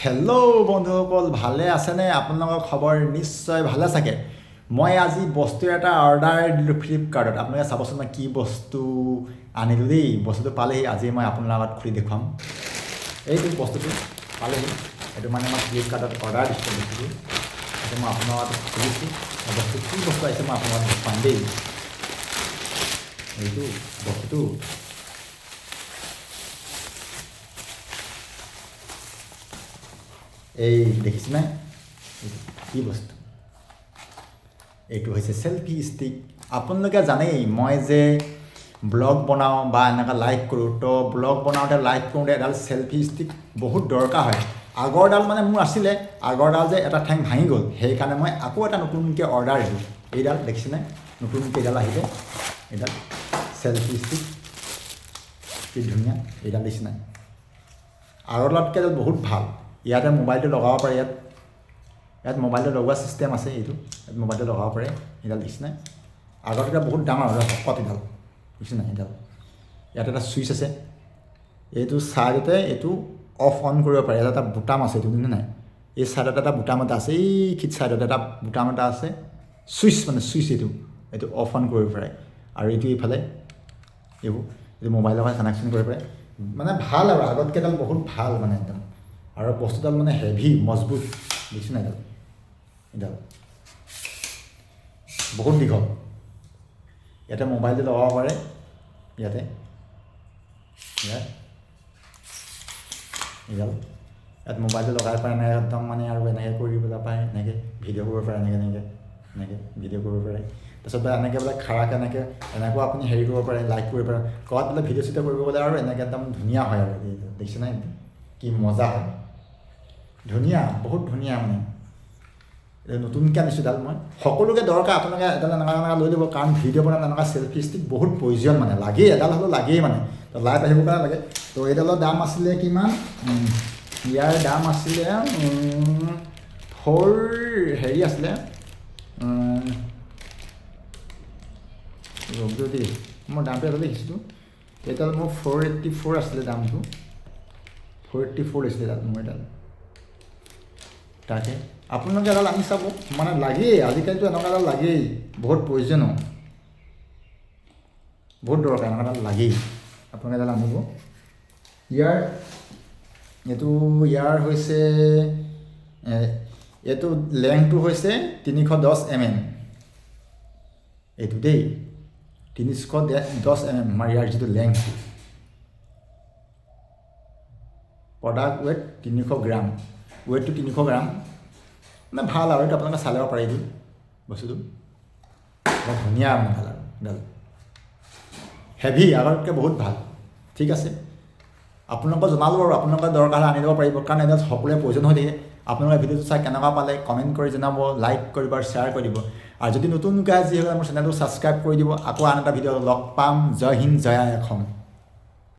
Hello' বন্ধুসকল, ভালে আছেনে? আপোনালোকৰ খবৰ নিশ্চয় ভালে চাগে। মই আজি বস্তু এটা অৰ্ডাৰ দিলোঁ ফ্লিপকাৰ্টত। আপোনালোকে চাবচোন মই কি বস্তু আনিলোঁ দেই। বস্তুটো পালেহি, আজি মই আপোনালোকৰ আগত খুলি দেখুৱাম। এইটো বস্তুটো পালেহি, এইটো মানে মই ফ্লিপকাৰ্টত অৰ্ডাৰ দিছিলোঁ বস্তুটো। এইটো মই আপোনাৰ আগত খুলিছোঁ। বস্তু কি বস্তু আহিছে মই আপোনাৰ আগত দেখুৱাম দেই। এইটো বস্তুটো এই দেখিছেনে কি বস্তু? এইটো হৈছে চেলফি ষ্টিক। আপোনালোকে জানেই মই যে ব্লগ বনাওঁ বা এনেকুৱা লাইভ কৰোঁ, তো ব্লগ বনাওঁতে লাইভ কৰোঁতে এডাল চেলফি ষ্টিক বহুত দৰকাৰ হয়। আগৰডাল মানে মোৰ আছিলে, আগৰডাল যে এটা ঠেং ভাঙি গ'ল, সেইকাৰণে মই আকৌ এটা নতুনকৈ অৰ্ডাৰ দিলোঁ। এইডাল দেখিছেনে, নতুনকৈ এইডাল আহিলে, এইডাল চেলফি ষ্টিক কি ধুনীয়া। এইডাল দেখিছেনে, আগৰডালতকৈ এডাল বহুত ভাল। ইয়াতে মোবাইলটো লগাব পাৰে, ইয়াত মোবাইলটো লগোৱা ছিষ্টেম আছে। এইটো ইয়াত মোবাইলটো লগাব পাৰে। এইডাল দেখিছেনে, আগতকৈ বহুত ডাঙৰ শকত এইডাল দেখিছেনে। এইডাল ইয়াত এটা ছুইচ আছে, এইটো ছাইডতে এইটো অফ অন কৰিব পাৰে। ইয়াত এটা বুটাম আছে, এইটো দেখিছে নাই? এই ছাইডত এটা বুটাম এটা আছে, এই খিট ছাইডত এটা বুটাম এটা আছে, ছুইচ মানে ছুইচ। এইটো অফ অন কৰিব পাৰে। আৰু এইটো এইফালে এইটো মোবাইলৰ লগত কানেকশ্যন কৰিব পাৰে। মানে ভাল আৰু আগতকৈ এডাল বহুত ভাল মানে একদম। আৰু বস্তুডাল মানে হেভি, মজবুত। দেখিছে নাই? এডাল বহুত দীঘল। ইয়াতে মোবাইলটো লগাব পাৰে, ইয়াত মোবাইলটো লগাই পাৰে এনেকৈ একদম মানে, আৰু এনেকৈ কৰি পেলাই পাৰে, এনেকৈ ভিডিঅ' কৰিব পাৰে, এনেকৈ ভিডিঅ' কৰিব পাৰে। তাৰপিছত এনেকৈ বোলে খাৰাকৈ এনেকুৱা আপুনি হেৰি কৰিব পাৰে, লাইক কৰিব পাৰে। ক'ৰবাত বোলে ভিডিঅ' চিডিঅ' কৰিব গ'লে আৰু এনেকৈ একদম ধুনীয়া হয়। আৰু দেখিছে নাই কি মজা হয়, ধুনীয়া, বহুত ধুনীয়া। মানে নতুনকৈ আনিছোঁ এডাল মই। সকলোকে দৰকাৰ, আপোনালোকে এডাল এনেকুৱা লৈ ল'ব, কাৰণ ভিডিঅ' বনালে এনেকুৱা চেলফি ষ্টিক বহুত প্ৰয়োজন, মানে লাগেই, এডাল হ'লেও লাগেই মানে। তো লাইভ আহিবৰ কাৰণে লাগে। তো এইডালৰ দাম আছিলে কিমান? ইয়াৰ দাম আছিলে হেৰি আছিলে, দেই মই দামটো এডাল দেখিছিলোঁ, এইডাল মোৰ 484 আছিলে দামটো। 484 লৈছিলে এডাল মোৰ এডাল। তাকে আপোনালোকে এডাল আনি চাব, মানে লাগেই, আজিকালিতো এনেকুৱা এডাল লাগেই, বহুত প্ৰয়োজনীয়, বহুত দৰকাৰ, এনেকুৱা এডাল লাগেই। আপোনালোকে এডাল আনিব। ইয়াৰ হৈছে এইটো লেংথটো হৈছে 310 mm। এইটো দেই 310 mm আমাৰ ইয়াৰ যিটো লেংথটো। প্ৰডাক্ট ৱেইট 300 গ্ৰাম, ৱেইটটো 300 গ্ৰাম। মানে ভাল আৰু এইটো আপোনালোকে চাই ল'ব পাৰে। এইটো বস্তুটো বৰ ধুনীয়া, মানে ভাল আৰু এডাল হেভি, আগতকৈ বহুত ভাল। ঠিক আছে, আপোনালোকক জনালোঁ আৰু আপোনালোকৰ দৰকাৰ হ'লে আনি ল'ব পাৰিব, কাৰণ এডাল সকলোৱে প্ৰয়োজন হৈ থাকে। আপোনালোকে ভিডিঅ'টো চাই কেনেকুৱা পালে কমেণ্ট কৰি জনাব, লাইক কৰিব আৰু শ্বেয়াৰ কৰি দিব। আৰু যদি নতুনকৈ যিসকলে মোৰ চেনেলটো ছাবস্ক্ৰাইব কৰি দিব। আকৌ আন এটা ভিডিঅ' লগ পাম। জয় হিন্দ, জয় অসম।